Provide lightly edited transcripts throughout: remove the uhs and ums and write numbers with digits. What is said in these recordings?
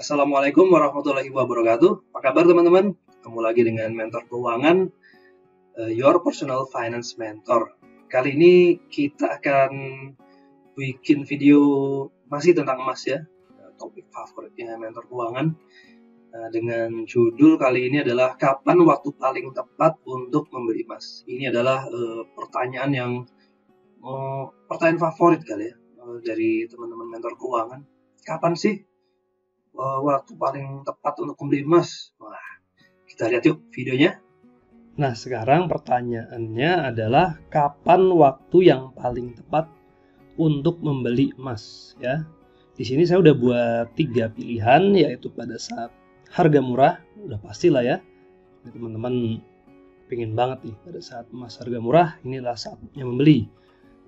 Assalamualaikum warahmatullahi wabarakatuh. Apa kabar teman-teman? Ketemu lagi dengan Mentor Keuangan, Your Personal Finance Mentor. Kali ini kita akan bikin video masih tentang emas ya, topik favoritnya Mentor Keuangan. Dengan judul kali ini adalah kapan waktu paling tepat untuk membeli emas. Ini adalah pertanyaan yang pertanyaan favorit kali ya dari teman-teman Mentor Keuangan. Kapan sih waktu paling tepat untuk membeli emas? Wah, kita lihat yuk videonya. Nah, sekarang pertanyaannya adalah kapan waktu yang paling tepat untuk membeli emas ya. Di sini saya udah buat 3 pilihan, yaitu pada saat harga murah, udah pastilah ya. Teman-teman pengen banget nih pada saat emas harga murah, inilah saatnya membeli.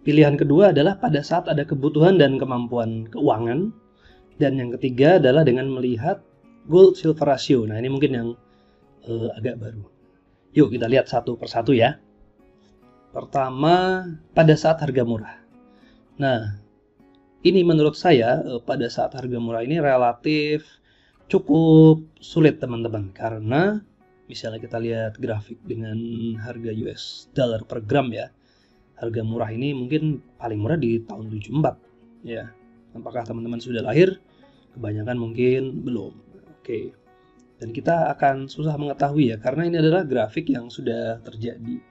Pilihan kedua adalah pada saat ada kebutuhan dan kemampuan keuangan. Dan yang ketiga adalah dengan melihat gold silver ratio. Nah, ini mungkin yang agak baru. Yuk kita lihat satu persatu ya. Pertama, pada saat harga murah. Nah, ini menurut saya pada saat harga murah ini relatif cukup sulit teman-teman. Karena misalnya kita lihat grafik dengan harga US dollar per gram ya. Harga murah ini mungkin paling murah di tahun 74 ya. Apakah teman-teman sudah lahir? Kebanyakan mungkin belum. Oke. Dan kita akan susah mengetahui ya, karena ini adalah grafik yang sudah terjadi.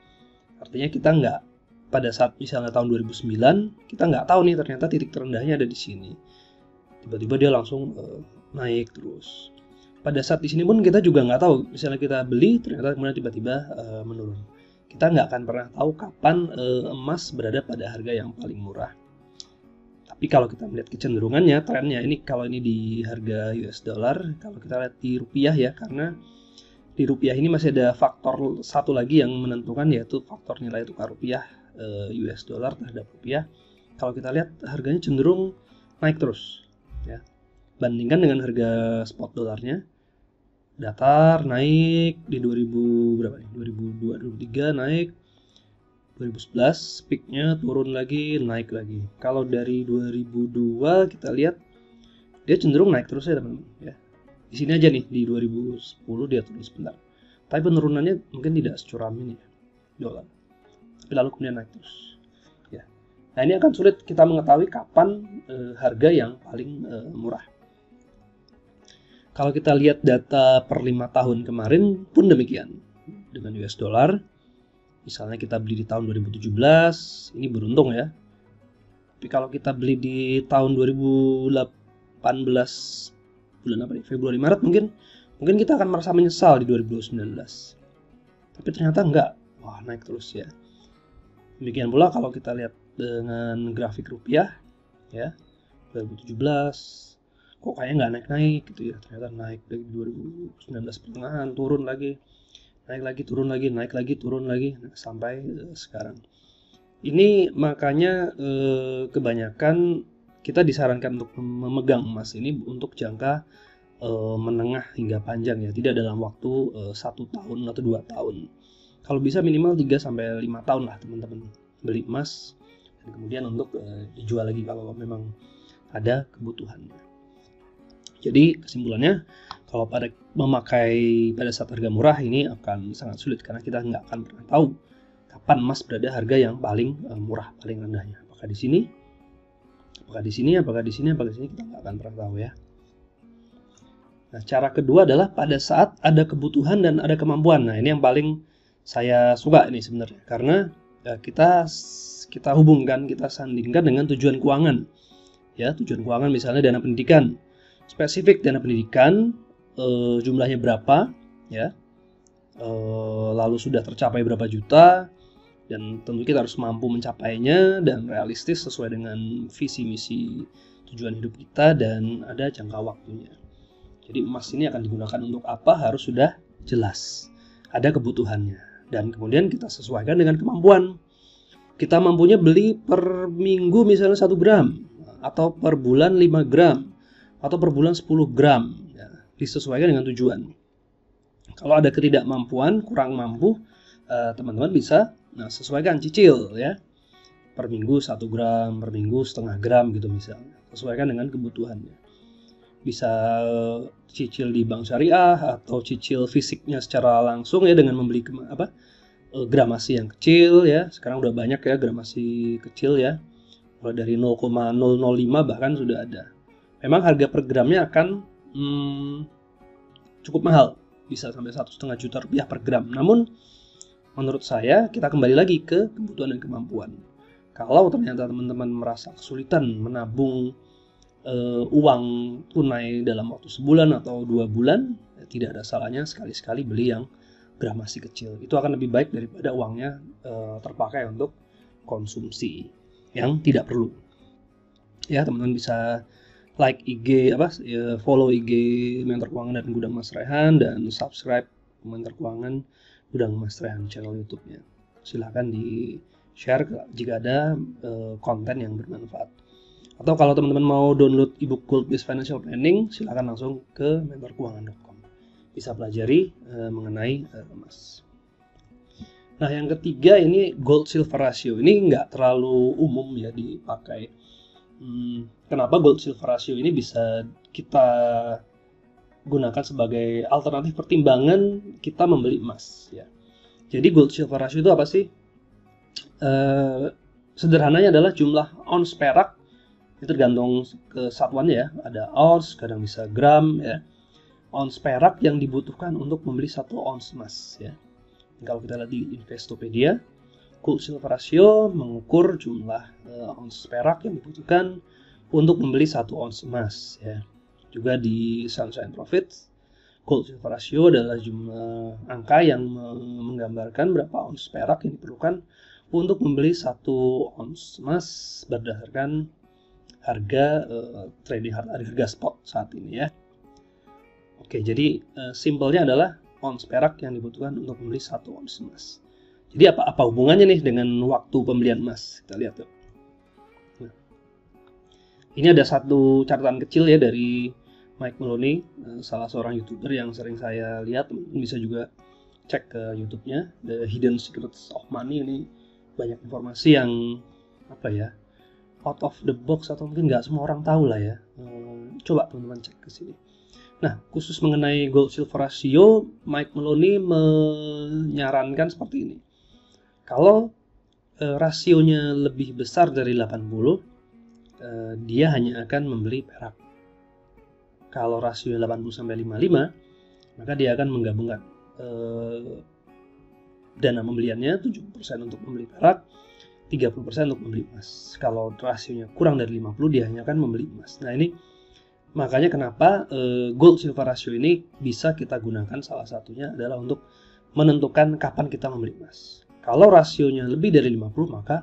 Artinya kita nggak, pada saat misalnya tahun 2009, kita nggak tahu nih ternyata titik terendahnya ada di sini. Tiba-tiba dia langsung naik terus. Pada saat di sini pun kita juga nggak tahu, misalnya kita beli, ternyata kemudian tiba-tiba menurun. Kita nggak akan pernah tahu kapan emas berada pada harga yang paling murah. Tapi kalau kita melihat kecenderungannya, trennya ini kalau ini di harga US dollar, kalau kita lihat di rupiah ya, karena di rupiah ini masih ada faktor satu lagi yang menentukan, yaitu faktor nilai tukar rupiah US dollar terhadap rupiah. Kalau kita lihat harganya cenderung naik terus ya. Bandingkan dengan harga spot dolarnya, datar naik di 2000 berapa nih? 2002, 2003 naik. 2011 peaknya turun lagi, naik lagi. Kalau dari 2002 kita lihat dia cenderung naik terus ya teman-teman ya. Di sini aja nih di 2010 dia turun sebentar. Tapi penurunannya mungkin tidak securam ini ya, dolar. Tapi lalu kemudian naik terus. Ya. Nah, ini akan sulit kita mengetahui kapan harga yang paling murah. Kalau kita lihat data per 5 tahun kemarin pun demikian. Dengan US dollar, misalnya kita beli di tahun 2017, ini beruntung ya. Tapi kalau kita beli di tahun 2018, bulan apa nih? Februari, Maret mungkin kita akan merasa menyesal di 2019. Tapi ternyata enggak. Wah, naik terus ya. Demikian pula kalau kita lihat dengan grafik rupiah ya. 2017 kok kayaknya nggak naik-naik gitu ya. Ternyata naik dari 2019 pertengahan, turun lagi. Naik lagi, turun lagi, naik lagi, turun lagi, sampai sekarang. Ini makanya kebanyakan kita disarankan untuk memegang emas ini untuk jangka menengah hingga panjang ya, tidak dalam waktu 1 tahun atau 2 tahun. Kalau bisa minimal 3-5 tahun lah teman-teman beli emas, dan kemudian untuk dijual lagi kalau memang ada kebutuhan. Jadi kesimpulannya, kalau memakai pada saat harga murah ini akan sangat sulit, karena kita nggak akan pernah tahu kapan emas berada harga yang paling murah, paling rendahnya. Apakah di sini, apakah di sini, apakah di sini, apakah di sini, kita nggak akan pernah tahu ya. Nah, cara kedua adalah pada saat ada kebutuhan dan ada kemampuan. Nah, ini yang paling saya suka ini sebenarnya, karena kita hubungkan, kita sandingkan dengan tujuan keuangan. Ya, tujuan keuangan misalnya dana pendidikan. Spesifik dana pendidikan, jumlahnya berapa ya, lalu sudah tercapai berapa juta, dan tentu kita harus mampu mencapainya dan realistis sesuai dengan visi misi tujuan hidup kita, dan ada jangka waktunya. Jadi emas ini akan digunakan untuk apa harus sudah jelas, ada kebutuhannya, dan kemudian kita sesuaikan dengan kemampuan. Kita mampunya beli per minggu misalnya 1 gram, atau per bulan 5 gram, atau per bulan 10 gram ya, disesuaikan dengan tujuan. Kalau ada ketidakmampuan, kurang mampu, teman-teman bisa sesuaikan, cicil ya, per minggu 1 gram, per minggu setengah gram gitu misalnya, sesuaikan dengan kebutuhannya. bisa cicil di bank syariah atau cicil fisiknya secara langsung ya dengan membeli gramasi yang kecil ya. Sekarang udah banyak ya gramasi kecil ya, mulai dari 0,005 bahkan sudah ada. Memang harga per gramnya akan cukup mahal, bisa sampai 1,5 juta rupiah per gram. Namun menurut saya kita kembali lagi ke kebutuhan dan kemampuan. Kalau ternyata teman-teman merasa kesulitan menabung uang tunai dalam waktu sebulan atau 2 bulan, ya tidak ada salahnya sekali-sekali beli yang gramasi kecil. Itu akan lebih baik daripada uangnya terpakai untuk konsumsi yang tidak perlu. Ya, teman-teman bisa like IG follow IG Mentor Keuangan dan Gudang Mas Rehan, dan subscribe Mentor Keuangan Gudang Mas Rehan channel YouTube-nya. Silahkan di share jika ada konten yang bermanfaat. Atau kalau teman-teman mau download ebook Gold Based Financial Planning, silahkan langsung ke mentorkeuangan.com. Bisa pelajari mengenai emas. Nah, yang ketiga ini gold silver ratio. Ini nggak terlalu umum ya dipakai. Kenapa gold silver ratio ini bisa kita gunakan sebagai alternatif pertimbangan kita membeli emas ya. Jadi gold silver ratio itu apa sih? Sederhananya adalah jumlah ons perak, itu tergantung kesatuannya ya. Ada ons, kadang bisa gram ya. Ons perak yang dibutuhkan untuk membeli 1 ons emas ya. Kalau kita lihat di Investopedia, gold silver ratio mengukur jumlah ons perak yang dibutuhkan untuk membeli 1 ons emas ya. Juga di Sunshine Profits, gold silver ratio adalah jumlah angka yang menggambarkan berapa ons perak yang diperlukan untuk membeli 1 ons emas berdasarkan harga trading harga spot saat ini ya. Oke, jadi simpelnya adalah ons perak yang dibutuhkan untuk membeli 1 ons emas. Jadi apa hubungannya nih dengan waktu pembelian emas? Kita lihat tuh. Nah, ini ada satu catatan kecil ya dari Mike Maloney, salah seorang YouTuber yang sering saya lihat. Bisa juga cek ke YouTube-nya, The Hidden Secrets of Money. Ini banyak informasi yang out of the box atau mungkin nggak semua orang tahu lah ya. Coba teman-teman cek ke sini. Nah, khusus mengenai gold silver ratio, Mike Maloney menyarankan seperti ini. Kalau rasionya lebih besar dari 80, dia hanya akan membeli perak. Kalau rasionya 80 sampai 55, maka dia akan menggabungkan dana pembeliannya 70% untuk membeli perak, 30% untuk membeli emas. Kalau rasionya kurang dari 50, dia hanya akan membeli emas. Nah, ini makanya kenapa gold silver ratio ini bisa kita gunakan, salah satunya adalah untuk menentukan kapan kita membeli emas. Kalau rasionya lebih dari 50, maka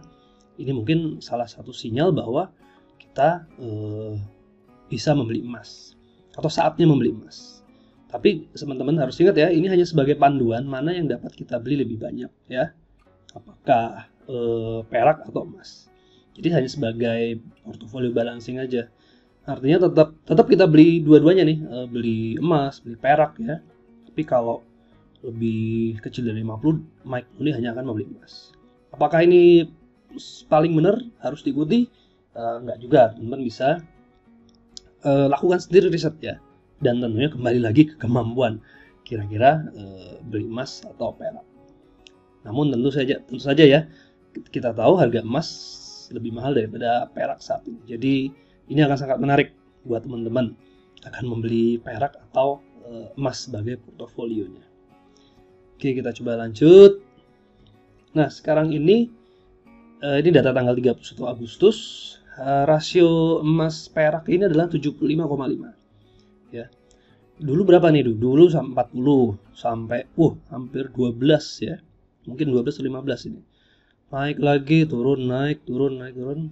ini mungkin salah satu sinyal bahwa kita bisa membeli emas atau saatnya membeli emas. Tapi teman-teman harus ingat ya, ini hanya sebagai panduan mana yang dapat kita beli lebih banyak ya. Apakah perak atau emas. Jadi hanya sebagai portfolio balancing aja. Artinya tetap kita beli dua-duanya nih, beli emas, beli perak ya. Tapi kalau lebih kecil dari 50, Mike Maloney hanya akan membeli emas. Apakah ini paling benar harus diikuti? Enggak juga, teman-teman bisa lakukan sendiri riset ya. Dan tentunya kembali lagi ke kemampuan, kira-kira beli emas atau perak. Namun tentu saja ya, kita tahu harga emas lebih mahal daripada perak saat ini. Jadi ini akan sangat menarik buat teman-teman akan membeli perak atau emas sebagai portofolionya. Oke, kita coba lanjut. Nah, sekarang ini data tanggal 31 Agustus. Rasio emas perak ini adalah 75,5. Ya. Dulu berapa nih? Dulu 40 sampai hampir 12 ya. Mungkin 12 atau 15 ini. Naik lagi, turun, naik, turun, naik, turun.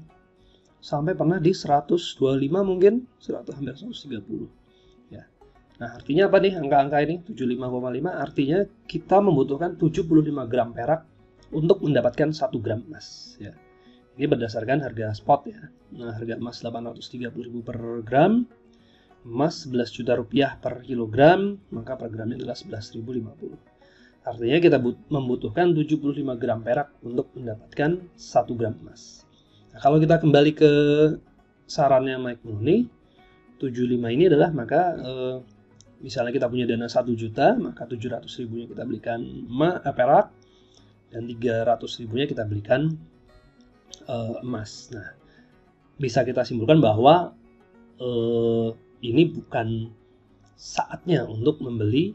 Sampai pernah di 125 mungkin, hampir 130 ya. Nah, artinya apa nih angka-angka ini? 75,5 artinya kita membutuhkan 75 gram perak untuk mendapatkan 1 gram emas ya. Ini berdasarkan harga spot ya. Nah, harga emas 830.000 per gram, emas 11 juta rupiah per kilogram, maka per gramnya adalah 11.050. Artinya kita membutuhkan 75 gram perak untuk mendapatkan 1 gram emas. Nah, kalau kita kembali ke sarannya Mike Maloney, 75 ini adalah maka misalnya kita punya dana 1 juta, maka 700 ribunya kita belikan perak, dan 300 ribunya kita belikan emas. Nah, bisa kita simpulkan bahwa ini bukan saatnya untuk membeli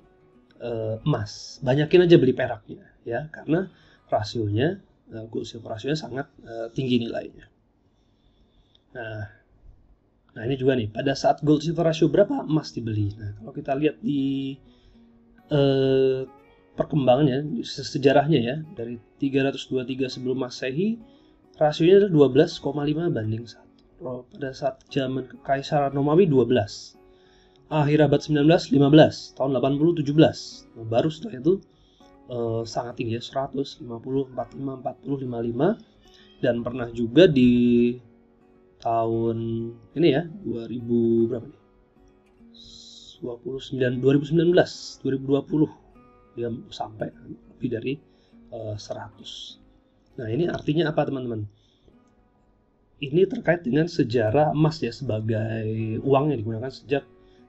emas. Banyakin aja beli peraknya, ya, karena rasionya, gold silver rasionya sangat tinggi nilainya. Nah ini juga nih, pada saat gold silver ratio berapa emas dibeli. Nah kalau kita lihat di perkembangannya, sejarahnya ya, dari 323 sebelum Masehi, rasionya adalah 12,5 banding 1. Pada saat zaman Kekaisaran Romawi 12. Akhir abad 19, 15. Tahun 80, 17. Nah, baru setelah itu sangat tinggi ya, 100, 50, 45, 40, 55. Dan pernah juga di tahun ini ya, 2000 berapa nih? 2019, 2020 dia sampai lebih dari 100. Nah, ini artinya apa teman-teman? Ini terkait dengan sejarah emas ya, sebagai uang yang digunakan sejak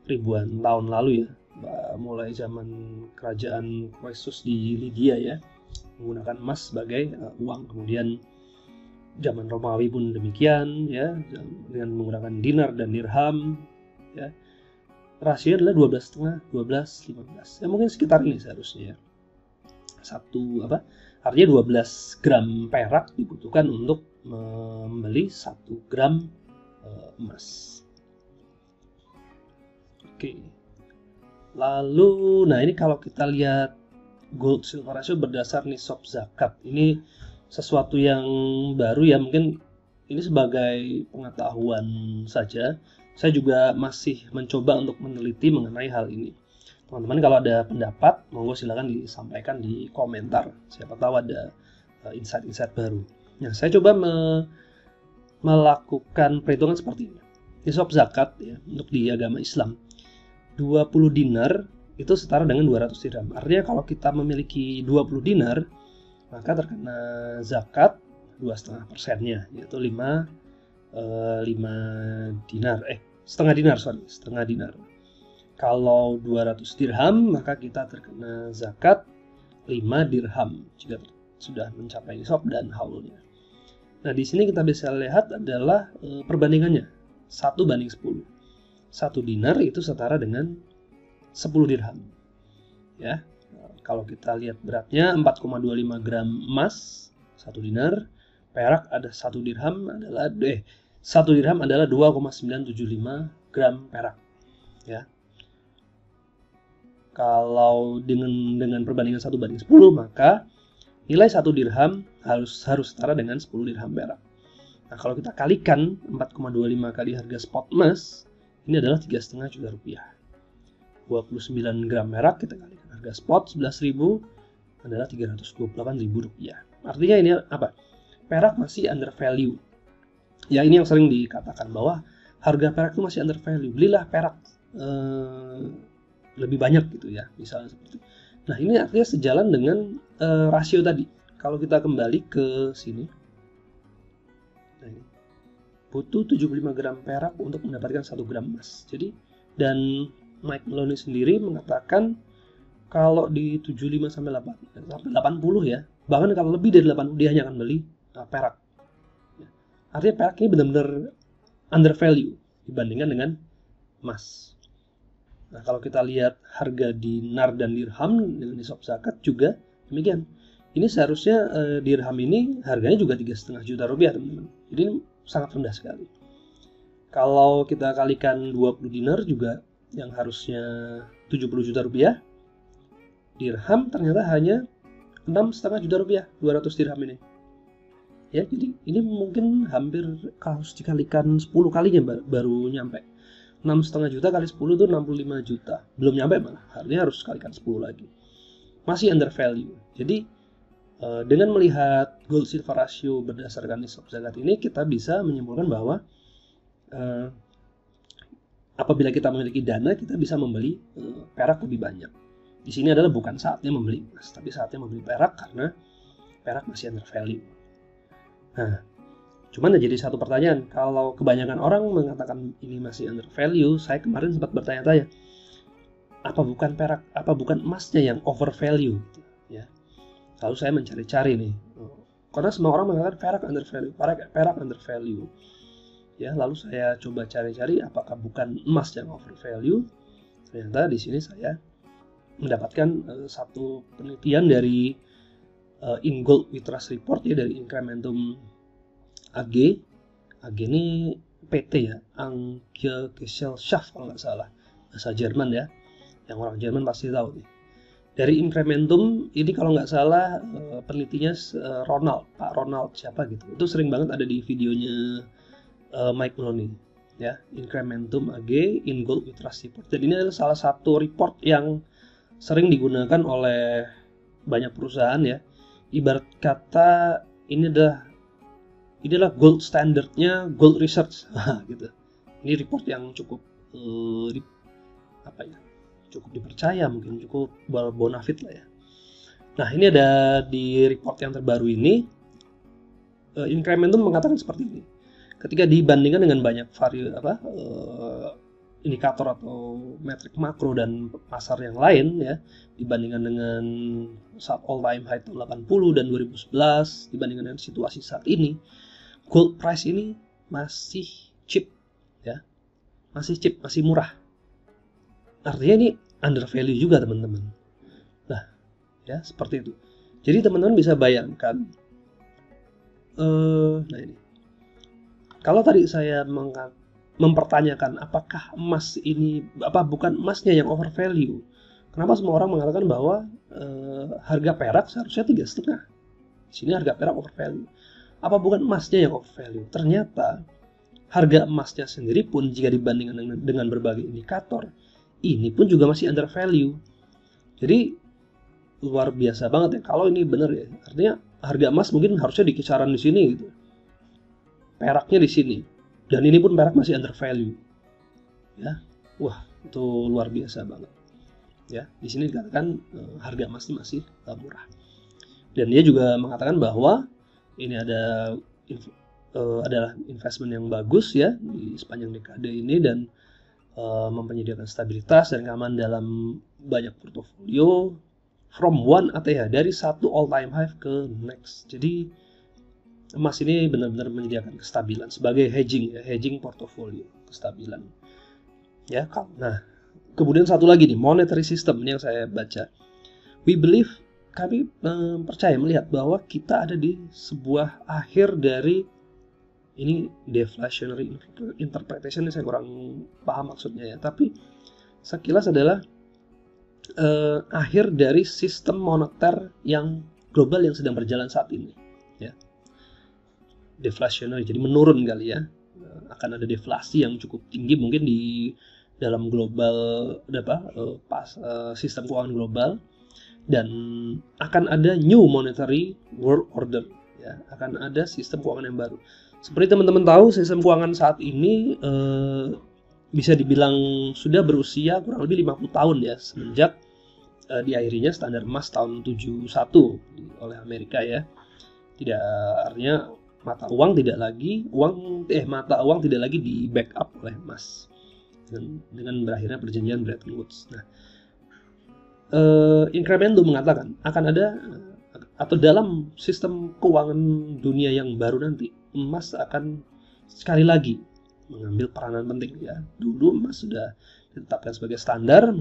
ribuan tahun lalu ya. Mulai zaman kerajaan Croesus di Lydia ya, menggunakan emas sebagai uang. Kemudian zaman Romawi pun demikian ya, dengan menggunakan dinar dan dirham ya. Rasio adalah 12,5, 12, 15. Ya mungkin sekitar ini seharusnya ya. Artinya 12 gram perak dibutuhkan untuk membeli 1 gram emas. Oke. Lalu, nah ini kalau kita lihat gold silver ratio berdasar nisab zakat. Ini sesuatu yang baru ya, mungkin ini sebagai pengetahuan saja. Saya juga masih mencoba untuk meneliti mengenai hal ini. Teman-teman kalau ada pendapat, monggo silakan disampaikan di komentar. Siapa tahu ada insight-insight baru. Nah, saya coba melakukan perhitungan seperti ini. Nisab zakat ya, untuk di agama Islam, 20 dinar itu setara dengan 200 dirham. Artinya kalau kita memiliki 20 dinar, maka terkena zakat 2,5%-nya, yaitu 5 setengah dinar. Kalau 200 dirham, maka kita terkena zakat 5 dirham jika sudah mencapai nisab dan haulnya. Nah, di sini kita bisa lihat adalah perbandingannya 1:10. 1 dinar itu setara dengan 10 dirham. Ya. Kalau kita lihat beratnya 4,25 gram emas 1 dinar, perak ada 1 dirham adalah 1 dirham adalah 2,975 gram perak. Ya. Kalau dengan perbandingan 1:10, maka nilai 1 dirham harus setara dengan 10 dirham perak. Nah, kalau kita kalikan 4,25 kali harga spot emas, ini adalah 3,5 juta rupiah. 29 gram perak kita kalikan harga spot 11.000 adalah 328.000 rupiah. Artinya ini apa? Perak masih under value. Ya, ini yang sering dikatakan bahwa harga perak itu masih under value. Belilah perak lebih banyak gitu ya, misalnya seperti itu. Nah, ini artinya sejalan dengan rasio tadi. Kalau kita kembali ke sini, nah ini, butuh 75 gram perak untuk mendapatkan 1 gram emas. Jadi, dan Mike Maloney sendiri mengatakan kalau di 75 sampai 80 ya, bahkan kalau lebih dari 80 dia hanya akan beli perak. Artinya perak ini benar-benar under value dibandingkan dengan emas. Nah, kalau kita lihat harga dinar dan dirham dengan nisab zakat juga demikian. Ini seharusnya dirham ini harganya juga 3,5 juta rupiah, teman-teman. Jadi ini sangat rendah sekali. Kalau kita kalikan 20 dinar juga yang harusnya 70 juta rupiah, dirham ternyata hanya 6,5 juta rupiah, 200 dirham ini. Ya, jadi ini mungkin hampir harus dikalikan 10 kalinya baru nyampe. 6,5 juta kali 10 itu 65 juta. Belum nyampe malah, artinya harus kalikan 10 lagi. Masih under value. Jadi dengan melihat gold silver ratio berdasarkan nisab zakat ini, kita bisa menyimpulkan bahwa apabila kita memiliki dana, kita bisa membeli perak lebih banyak. Di sini adalah bukan saatnya membeli emas, tapi saatnya membeli perak karena perak masih under value. Nah, Cuman jadi satu pertanyaan, kalau kebanyakan orang mengatakan ini masih under value, saya kemarin sempat bertanya-tanya, apa bukan emasnya yang over value, ya. Lalu saya mencari-cari nih, karena semua orang mengatakan perak under value, ya. Lalu saya coba cari-cari apakah bukan emas yang over value. Ternyata di sini saya mendapatkan satu penelitian dari In Gold We Trust Report, ya, dari Incrementum AG ini PT, ya, Angelgesellschaft kalau nggak salah, bahasa Jerman, ya, yang orang Jerman pasti tahu nih. Dari Incrementum ini kalau nggak salah penelitinya Pak Ronald siapa gitu, itu sering banget ada di videonya Mike Maloney, ya. Incrementum AG In Gold We Trust Report. Dan ini adalah salah satu report yang sering digunakan oleh banyak perusahaan, ya. Ibarat kata ini adalah gold standardnya gold research, gitu. Ini report yang cukup cukup dipercaya, mungkin cukup bonafit lah, ya. Nah, ini ada di report yang terbaru ini, Incrementum mengatakan seperti ini. Ketika dibandingkan dengan banyak indikator atau metrik makro dan pasar yang lain, ya, dibandingkan dengan saat all time high tahun 80 dan 2011, dibandingkan dengan situasi saat ini, gold price ini masih cheap, ya. Masih murah. Artinya ini under value juga, teman-teman. Nah, ya, seperti itu. Jadi teman-teman bisa bayangkan, nah ini, kalau tadi saya mempertanyakan apakah emas ini bukan emasnya yang over value, kenapa semua orang mengatakan bahwa harga perak seharusnya 3,5? Di sini harga perak over value. Apa bukan emasnya yang over value? Ternyata harga emasnya sendiri pun jika dibandingkan dengan berbagai indikator, ini pun juga masih under value. Jadi luar biasa banget, ya, kalau ini benar, ya. Artinya harga emas mungkin harusnya di kisaran di sini gitu. Peraknya di sini. Dan ini pun perak masih under value. Ya. Wah, itu luar biasa banget. Ya, di sini dikatakan harga emas ini masih murah. Dan dia juga mengatakan bahwa ini adalah investment yang bagus, ya, di sepanjang dekade ini, dan mempenyediakan stabilitas dan keamanan dalam banyak portofolio from one ATH, dari satu all time high ke next. Jadi emas ini benar-benar menyediakan kestabilan sebagai hedging portofolio, kestabilan, ya. Nah, kemudian satu lagi nih, monetary system ini yang saya baca. Kami percaya melihat bahwa kita ada di sebuah akhir dari ini deflationary interpretation, ini saya kurang paham maksudnya, ya, tapi sekilas adalah akhir dari sistem moneter yang global yang sedang berjalan saat ini, ya. Deflationary, jadi menurun kali, ya. Akan ada deflasi yang cukup tinggi mungkin di dalam global sistem keuangan global, dan akan ada new monetary world order, ya. Akan ada sistem keuangan yang baru. Seperti teman-teman tahu, sistem keuangan saat ini bisa dibilang sudah berusia kurang lebih 50 tahun, ya, semenjak diakhirinya standar emas tahun 71 oleh Amerika, ya. Tidak, artinya mata uang tidak lagi di backup oleh emas dengan berakhirnya perjanjian Bretton Woods. Nah, Incrementum mengatakan akan ada, atau dalam sistem keuangan dunia yang baru nanti, emas akan sekali lagi mengambil peranan penting, ya. Dulu emas sudah ditetapkan sebagai standar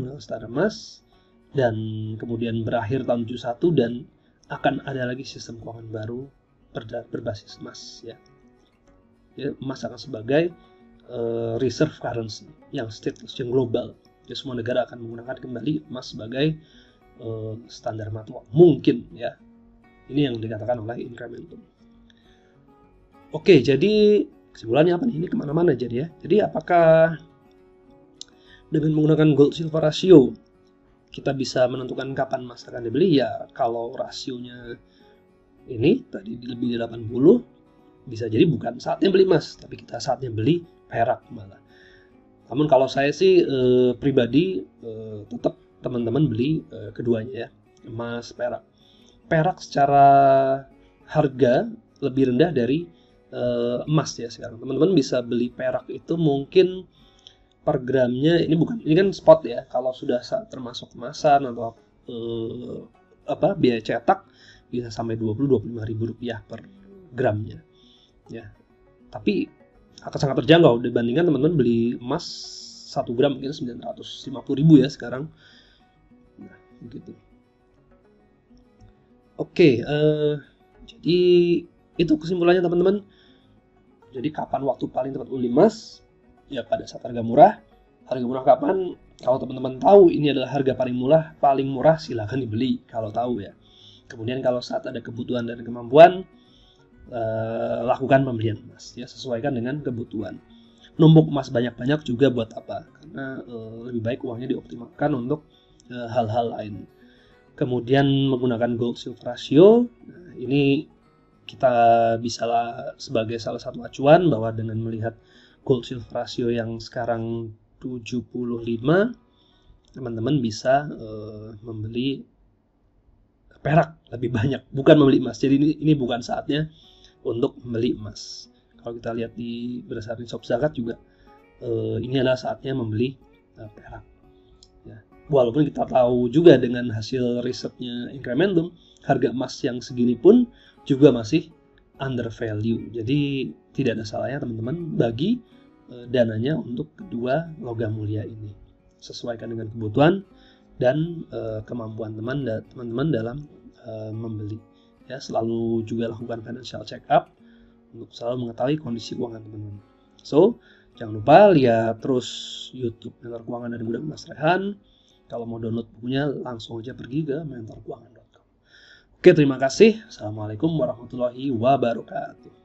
emas, dan kemudian berakhir tahun 71, dan akan ada lagi sistem keuangan baru berbasis emas, ya. Ya, emas akan sebagai reserve currency yang stateless, yang global. Ya, semua negara akan menggunakan kembali emas sebagai standar mata uang, mungkin, ya. Ini yang dikatakan oleh Incrementum. Oke, jadi kesimpulannya apa nih? Ini kemana-mana jadi, ya. Jadi apakah dengan menggunakan gold silver ratio kita bisa menentukan kapan emas akan dibeli? Ya, kalau rasionya ini tadi lebih dari 80, bisa jadi bukan saatnya beli emas, tapi kita saatnya beli perak malah. Namun kalau saya sih pribadi tetap teman-teman beli keduanya, ya, emas, perak. Perak secara harga lebih rendah dari emas ya sekarang. Teman-teman bisa beli perak itu mungkin per gramnya, ini kan spot ya. Kalau sudah termasuk kemasan atau biaya cetak bisa sampai 20-25 ribu rupiah per gramnya ya. Tapi akan sangat terjangkau dibandingkan teman-teman beli emas 1 gram mungkin 950 ribu ya sekarang. Nah, begitu. Oke, jadi itu kesimpulannya teman-teman. Jadi kapan waktu paling tepat beli emas? Ya pada saat harga murah. Harga murah kapan? Kalau teman-teman tahu ini adalah harga paling murah silakan dibeli kalau tahu ya. Kemudian kalau saat ada kebutuhan dan kemampuan, lakukan pembelian emas ya, sesuaikan dengan kebutuhan. Numpuk emas banyak-banyak juga buat apa? Karena lebih baik uangnya dioptimalkan untuk hal-hal lain. Kemudian menggunakan gold silver ratio. Nah, ini kita bisa sebagai salah satu acuan bahwa dengan melihat gold silver ratio yang sekarang 75, teman-teman bisa membeli perak lebih banyak, bukan membeli emas. Jadi ini bukan saatnya untuk membeli emas. Kalau kita lihat berdasarkan shop zakat juga, ini adalah saatnya membeli perak. Ya. Walaupun kita tahu juga dengan hasil risetnya Incrementum, harga emas yang segini pun juga masih under value. Jadi tidak ada salahnya teman-teman bagi dananya untuk kedua logam mulia ini. Sesuaikan dengan kebutuhan dan kemampuan teman-teman dalam membeli. Ya, selalu juga lakukan financial check up untuk selalu mengetahui kondisi keuangan teman-teman. So, jangan lupa lihat terus YouTube Mentor Keuangan dari Gudang Mas Rehan. Kalau mau download bukunya langsung aja pergi ke mentorkeuangan.com. Oke, terima kasih. Assalamualaikum warahmatullahi wabarakatuh.